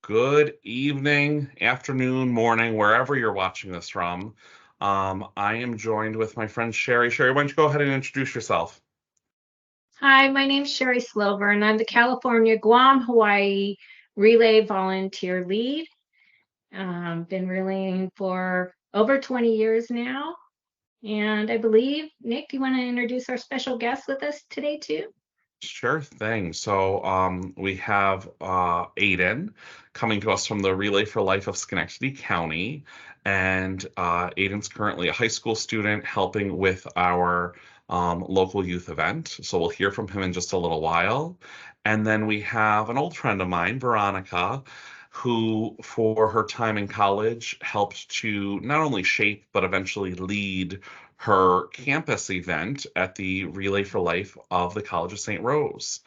Good evening, afternoon, morning, wherever you're watching this from. I am joined with my friend Sherry. Sherry, why don't you go ahead and introduce yourself? Hi, my name's Sherry Slover, and I'm the California, Guam, Hawaii Relay Volunteer Lead. Been relaying for over 20 years now. And I believe, Nick, you want to introduce our special guest with us today, too? Sure thing. We have Aiden coming to us from the Relay for Life of Schenectady County. And Aiden's currently a high school student helping with our local youth event. So we'll hear from him in just a little while. And then we have an old friend of mine, Veronica, who, for her time in college, helped to not only shape but eventually lead her campus event at the Relay for Life of the College of St. Rose.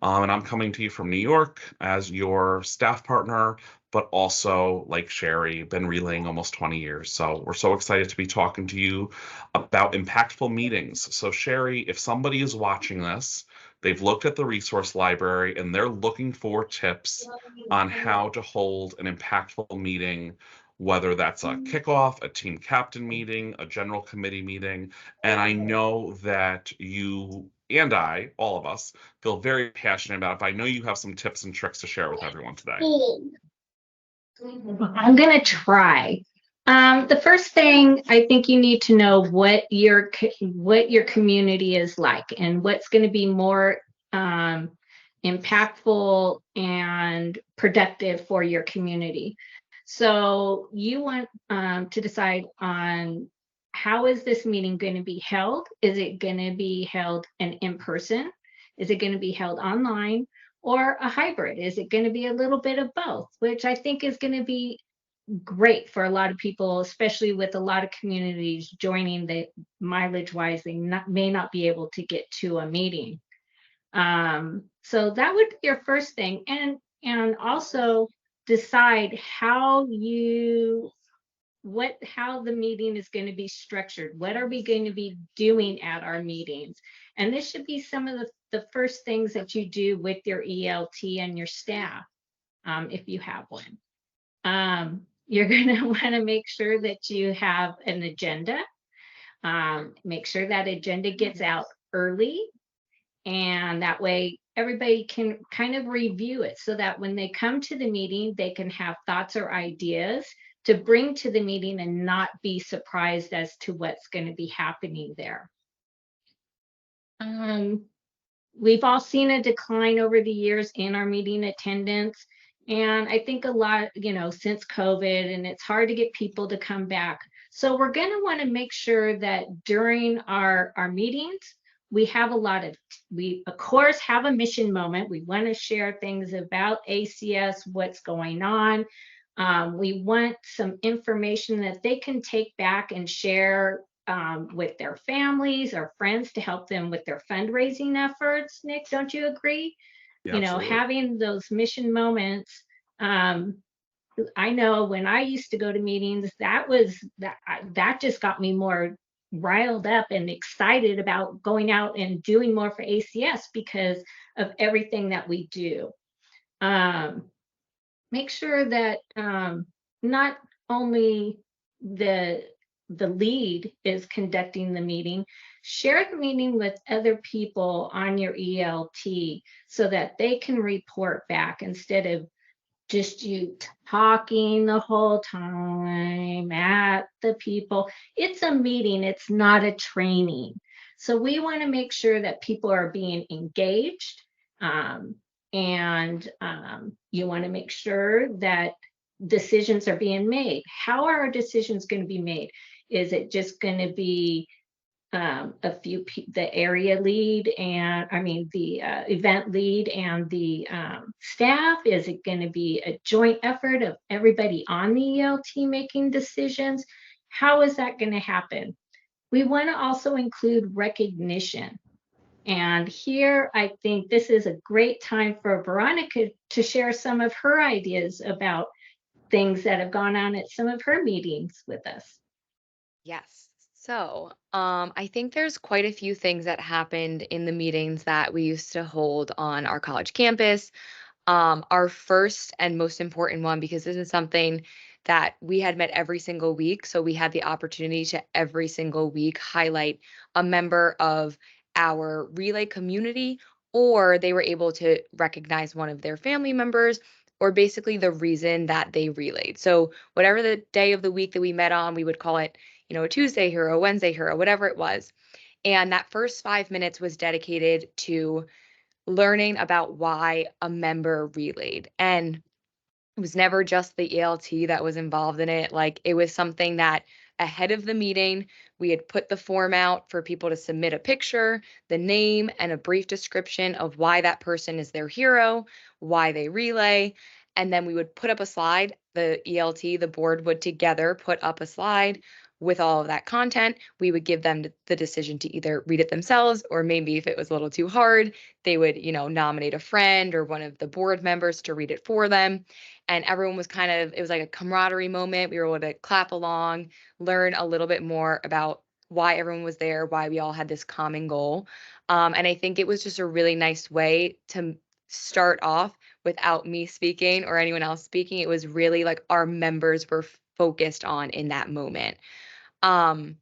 And I'm coming to you from New York as your staff partner, but also, like Sherry, been relaying almost 20 years. So we're so excited to be talking to you about impactful meetings. So, Sherry, if somebody is watching this, they've looked at the resource library and they're looking for tips on how to hold an impactful meeting, whether that's a kickoff, a team captain meeting, a general committee meeting. And I know that you and I, all of us, feel very passionate about it. But I know you have some tips and tricks to share with everyone today. I'm going to try. The first thing I think you need to know what your community is like and what's going to be more impactful and productive for your community. So you want to decide on how is this meeting going to be held? Is it going to be held in person? Is it going to be held online? Or a hybrid? Is it going to be a little bit of both, which I think is going to be great for a lot of people, especially with a lot of communities joining the mileage wise, may not be able to get to a meeting. So that would be your first thing. And also decide how the meeting is going to be structured. What are we going to be doing at our meetings? And this should be some of the first things that you do with your ELT and your staff, if you have one. You're going to want to make sure that you have an agenda. Make sure that agenda gets out early, and that way everybody can kind of review it so that when they come to the meeting, they can have thoughts or ideas to bring to the meeting and not be surprised as to what's going to be happening there. Um, we've all seen a decline over the years in our meeting attendance. And I think a lot, since COVID, and it's hard to get people to come back. So we're going to want to make sure that during our meetings, we of course have a mission moment. We want to share things about ACS, what's going on. We want some information that they can take back and share with their families or friends to help them with their fundraising efforts. Nick, don't you agree? Yeah, absolutely. Having those mission moments. I know when I used to go to meetings, that just got me more riled up and excited about going out and doing more for ACS because of everything that we do. Um, Make sure that not only the lead is conducting the meeting, share the meeting with other people on your ELT so that they can report back instead of just you talking the whole time at the people. It's a meeting, it's not a training. So we want to make sure that people are being engaged. Um, and you want to make sure that decisions are being made. How are our decisions going to be made? Is it just going to be the area lead and the event lead and the staff? Is it going to be a joint effort of everybody on the ELT making decisions? How is that going to happen? We want to also include recognition. And here, I think this is a great time for Veronica to share some of her ideas about things that have gone on at some of her meetings with us. Yes. I think there's quite a few things that happened in the meetings that we used to hold on our college campus. Our first and most important one, because this is something that we had met every single week. So we had the opportunity to every single week highlight a member of our relay community, or they were able to recognize one of their family members, or basically the reason that they relayed. So whatever the day of the week that we met on, we would call it, a Tuesday hero, Wednesday hero, whatever it was. And that first 5 minutes was dedicated to learning about why a member relayed. And it was never just the ELT that was involved in it. Like, it was something that ahead of the meeting, we had put the form out for people to submit a picture, the name, and a brief description of why that person is their hero, why they relay. And then we would put up a slide. The ELT, the board would together put up a slide with all of that content. We would give them the decision to either read it themselves, or maybe if it was a little too hard, they would, nominate a friend or one of the board members to read it for them. And everyone was it was like a camaraderie moment. We were able to clap along, learn a little bit more about why everyone was there, why we all had this common goal. And I think it was just a really nice way to start off without me speaking or anyone else speaking. It was really like our members were focused on in that moment. Um,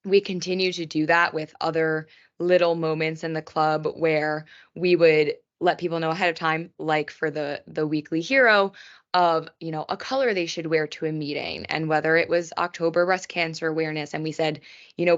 we continue to do that with other little moments in the club where we would let people know ahead of time, like for the weekly hero, of a color they should wear to a meeting, and whether it was October breast cancer awareness, and we said,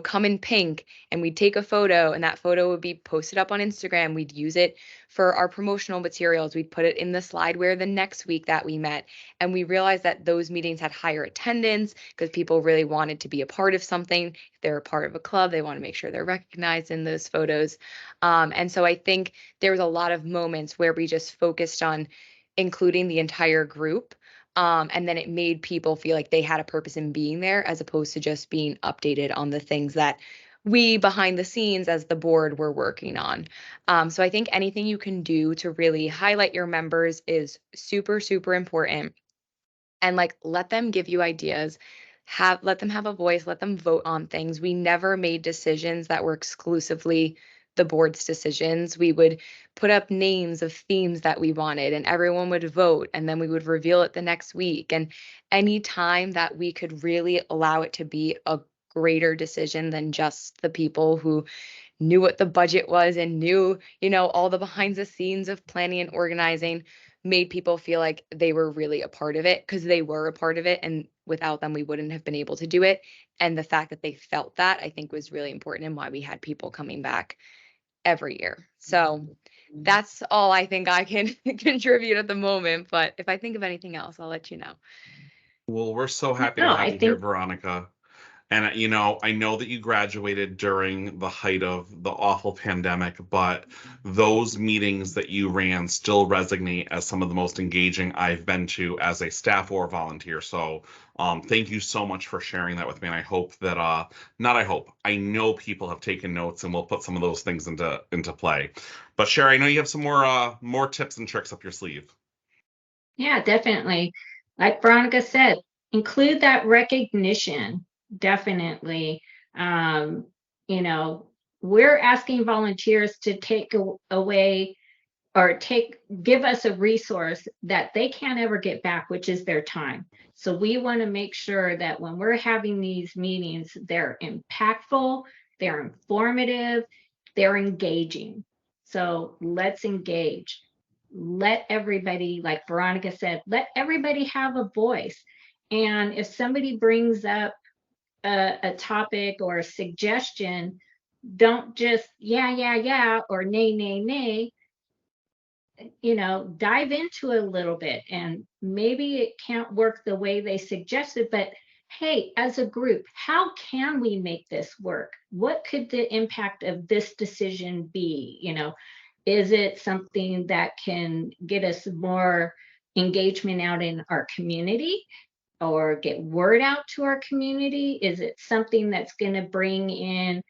come in pink, and we'd take a photo, and that photo would be posted up on Instagram. We'd use it for our promotional materials. We'd put it in the slide where the next week that we met. And we realized that those meetings had higher attendance because people really wanted to be a part of something. If they're a part of a club, they want to make sure they're recognized in those photos. And so I think there was a lot of moments where we just focused on including the entire group. And then it made people feel like they had a purpose in being there, as opposed to just being updated on the things that we behind the scenes as the board were working on. So I think anything you can do to really highlight your members is super, super important. And like, let them give you ideas. Let them have a voice, let them vote on things. We never made decisions that were exclusively the board's decisions. We would put up names of themes that we wanted, and everyone would vote, and then we would reveal it the next week. And any time that we could really allow it to be a greater decision than just the people who knew what the budget was and knew, all the behind the scenes of planning and organizing, made people feel like they were really a part of it, because they were a part of it. And without them, we wouldn't have been able to do it. And the fact that they felt that, I think, was really important, and why we had people coming back every year. So that's all I think I can contribute at the moment. But if I think of anything else, I'll let you know. Well, we're so happy to No, have I you here, think, Veronica. And I know that you graduated during the height of the awful pandemic, but those meetings that you ran still resonate as some of the most engaging I've been to as a staff or volunteer. So, thank you so much for sharing that with me. And I hope that, not I hope, I know people have taken notes and will put some of those things into play. But Sherry, I know you have some more tips and tricks up your sleeve. yeah, definitely. Like Veronica said, include that recognition, definitely. Um, you know, we're asking volunteers to take away or give us a resource that they can't ever get back, which is their time. So we want to make sure that when we're having these meetings, they're impactful, they're informative, they're engaging. So let's engage. Let everybody, like Veronica said, let everybody have a voice. And if somebody brings up a topic or a suggestion, don't just yeah, or nay, dive into it a little bit. And maybe it can't work the way they suggested, but hey, as a group, how can we make this work? What could the impact of this decision be? Is it something that can get us more engagement out in our community or get word out to our community? Is it something that's going to bring in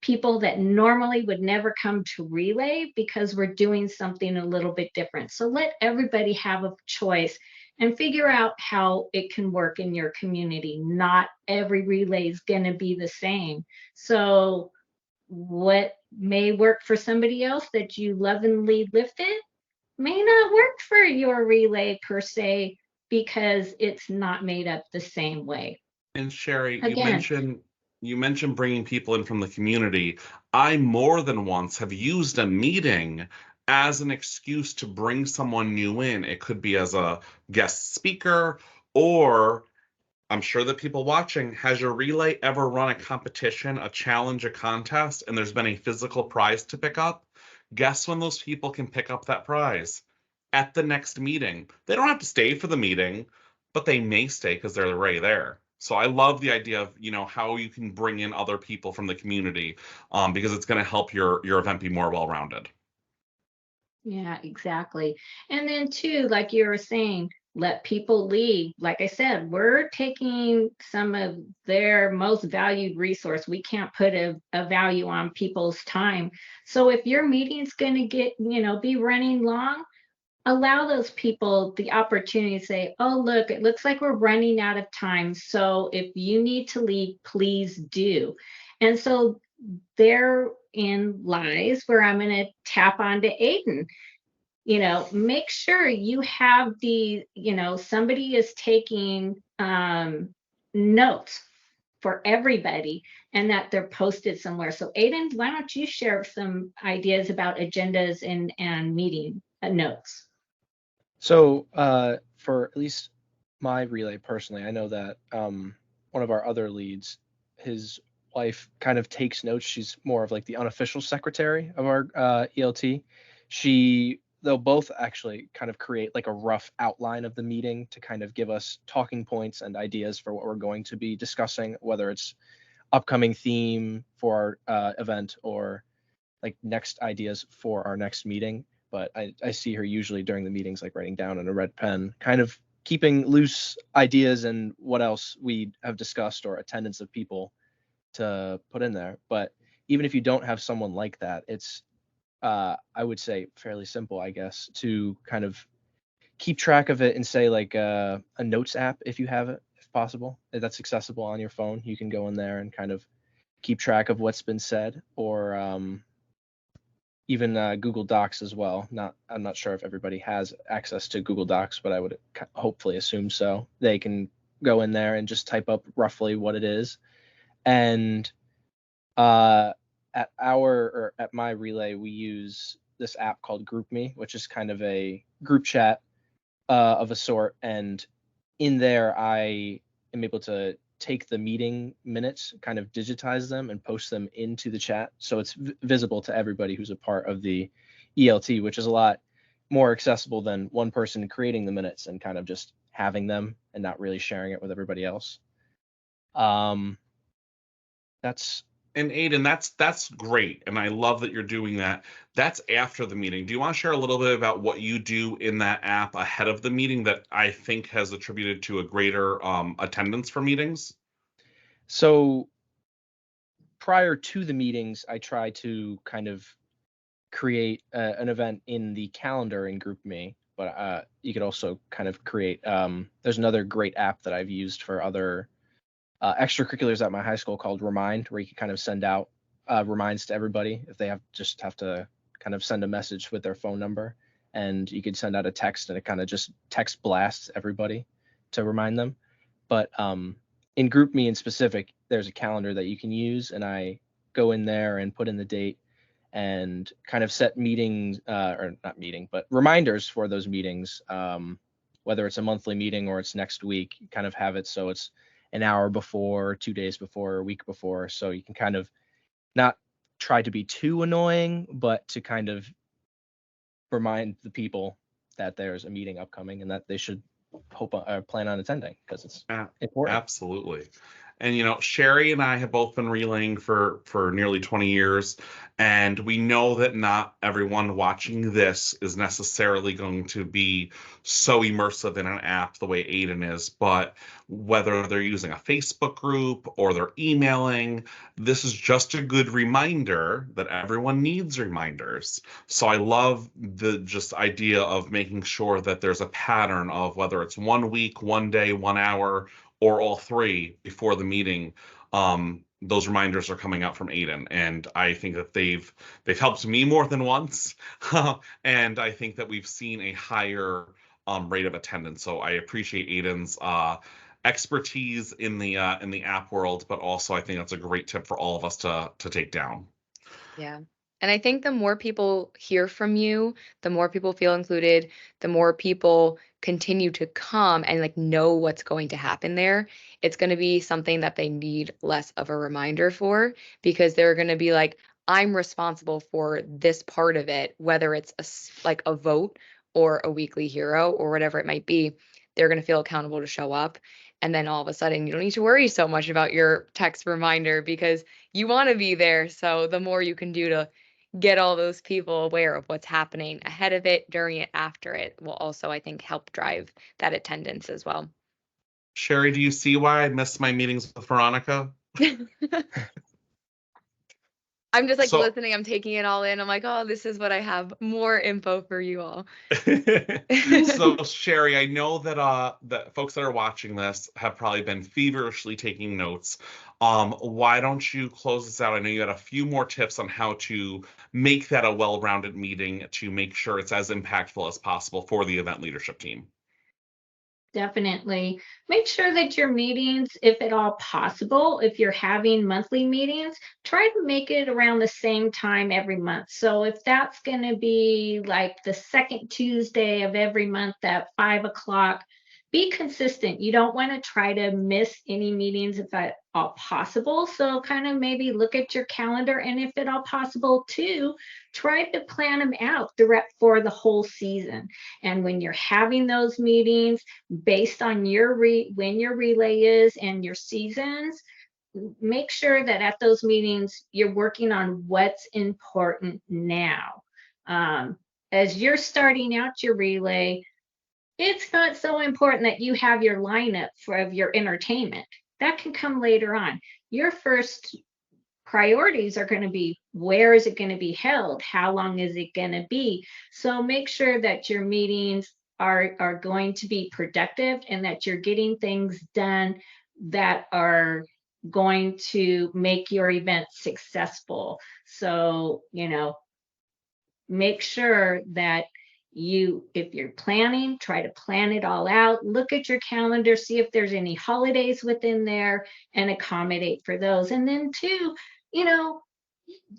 people that normally would never come to relay because we're doing something a little bit different? So let everybody have a choice and figure out how it can work in your community. Not every relay is going to be the same. So what may work for somebody else that you lovingly lifted may not work for your relay per se because it's not made up the same way. And Sherry, Again, you mentioned bringing people in from the community. I more than once have used a meeting as an excuse to bring someone new in. It could be as a guest speaker, or I'm sure that people watching, has your relay ever run a competition, a challenge, a contest, and there's been a physical prize to pick up? Guess when those people can pick up that prize? At the next meeting. They don't have to stay for the meeting, but they may stay because they're already there. So I love the idea of, how you can bring in other people from the community, because it's going to help your event be more well-rounded. yeah, exactly. And then too, like you were saying, let people lead. Like I said, we're taking some of their most valued resource. We can't put a value on people's time. So if your meeting's going to be running long, allow those people the opportunity to say, oh, look, it looks like we're running out of time. So if you need to leave, please do. And so therein lies where I'm going to tap onto Aiden. Make sure you have somebody is taking notes for everybody and that they're posted somewhere. So Aiden, why don't you share some ideas about agendas and meeting notes? So, for at least my relay personally, I know that one of our other leads, his wife kind of takes notes. She's more of like the unofficial secretary of our ELT. They'll both actually kind of create like a rough outline of the meeting to kind of give us talking points and ideas for what we're going to be discussing, whether it's upcoming theme for our event or like next ideas for our next meeting. But I see her usually during the meetings, like writing down in a red pen, kind of keeping loose ideas and what else we have discussed or attendance of people to put in there. But even if you don't have someone like that, it's I would say fairly simple, I guess, to kind of keep track of it and say like a notes app if you have it, if possible, if that's accessible on your phone. You can go in there and kind of keep track of what's been said, or even Google Docs as well. I'm not sure if everybody has access to Google Docs, but I would hopefully assume so. They can go in there and just type up roughly what it is. And at my relay, we use this app called GroupMe, which is kind of a group chat of a sort. And in there, I am able to take the meeting minutes, kind of digitize them and post them into the chat. So it's visible to everybody who's a part of the ELT, which is a lot more accessible than one person creating the minutes and kind of just having them and not really sharing it with everybody else. That's And Aiden, that's great, and I love that you're doing that. That's after the meeting. Do you want to share a little bit about what you do in that app ahead of the meeting that I think has attributed to a greater attendance for meetings? so prior to the meetings, I try to kind of create an event in the calendar in GroupMe, but you could also kind of create. There's another great app that I've used for other extracurriculars at my high school called Remind, where you can kind of send out reminds to everybody if they have to kind of send a message with their phone number, and you could send out a text and it kind of just text blasts everybody to remind them. But in GroupMe in specific, there's a calendar that you can use, and I go in there and put in the date and kind of set meetings or not meeting, but reminders for those meetings, whether it's a monthly meeting or it's next week. You kind of have it so it's an hour before, 2 days before, a week before, so you can kind of not try to be too annoying, but to kind of remind the people that there's a meeting upcoming and that they should plan on attending because it's important. Absolutely. And Sherry and I have both been relaying for nearly 20 years, and we know that not everyone watching this is necessarily going to be so immersive in an app the way Aiden is, but whether they're using a Facebook group or they're emailing, this is just a good reminder that everyone needs reminders. So I love the just idea of making sure that there's a pattern of whether it's 1 week, 1 day, 1 hour, or all three before the meeting. those reminders are coming out from Aiden, and I think that they've helped me more than once, and I think that we've seen a higher rate of attendance. So I appreciate Aiden's expertise in the app world, but also I think that's a great tip for all of us to take down. Yeah. And I think the more people hear from you, the more people feel included, the more people continue to come and like know what's going to happen there. It's going to be something that they need less of a reminder for, because they're going to be like, I'm responsible for this part of it, whether it's like a vote or a weekly hero or whatever it might be. They're going to feel accountable to show up. And then all of a sudden, you don't need to worry so much about your text reminder because you want to be there. So the more you can do to get all those people aware of what's happening ahead of it, during it, after it, will also, I think, help drive that attendance as well. Sherry, do you see why I missed my meetings with Veronica? I'm just like So, listening, I'm taking it all in. I'm like, oh, this is what I have. More info for you all. so Sherry, I know that folks that are watching this have probably been feverishly taking notes. Why don't you close this out? I know you had a few more tips on how to make that a well-rounded meeting to make sure it's as impactful as possible for the event leadership team. Definitely. Make sure that your meetings, if at all possible, if you're having monthly meetings, try to make it around the same time every month. So if that's going to be like the second Tuesday of every month at 5 o'clock, be consistent. You don't want to try to miss any meetings if at all possible. So kind of maybe look at your calendar, and if at all possible too, try to plan them out direct for the whole season. And when you're having those meetings, based on your when your relay is and your seasons, make sure that at those meetings you're working on what's important now. As you're starting out your relay, it's not so important that you have your lineup of your entertainment. That can come later on. Your first priorities are going to be, where is it going to be held? How long is it going to be? So make sure that your meetings are going to be productive and that you're getting things done that are going to make your event successful. So, make sure that if you're planning, try to plan it all out. Look at your calendar, see if there's any holidays within there and accommodate for those. And then two, make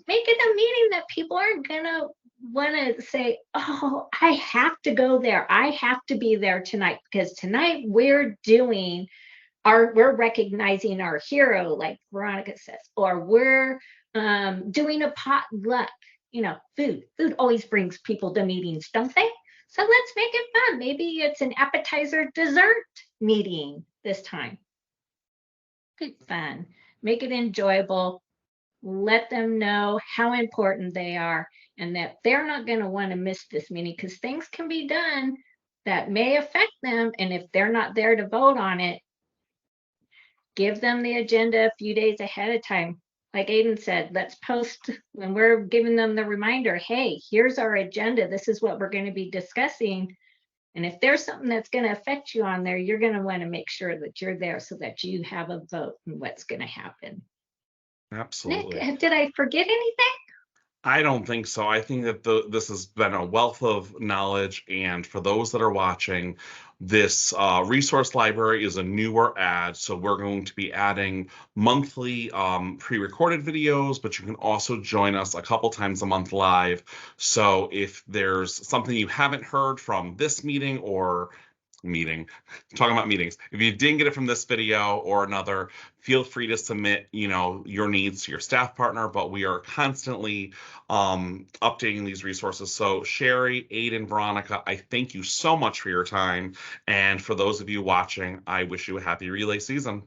it a meeting that people aren't gonna want to say, oh, I have to go there, I have to be there tonight, because tonight we're recognizing our hero, like Veronica says, or we're doing a potluck. Food always brings people to meetings, don't they? So let's make it fun. Maybe it's an appetizer dessert meeting this time. Good fun. Make it enjoyable. Let them know how important they are and that they're not going to want to miss this meeting, because things can be done that may affect them. And if they're not there to vote on it, give them the agenda a few days ahead of time. Like Aiden said, let's post when we're giving them the reminder, hey, here's our agenda. This is what we're going to be discussing. And if there's something that's going to affect you on there, you're going to want to make sure that you're there so that you have a vote in what's going to happen. Absolutely. Nick, did I forget anything? I don't think so. I think that this has been a wealth of knowledge, and for those that are watching, this resource library is a newer ad, so we're going to be adding monthly pre-recorded videos, but you can also join us a couple times a month live. So if there's something you haven't heard from this meeting or talking about meetings, if you didn't get it from this video or another, feel free to submit your needs to your staff partner, but we are constantly updating these resources. So Sherry, Aiden, Veronica, I thank you so much for your time, and for those of you watching, I wish you a happy relay season.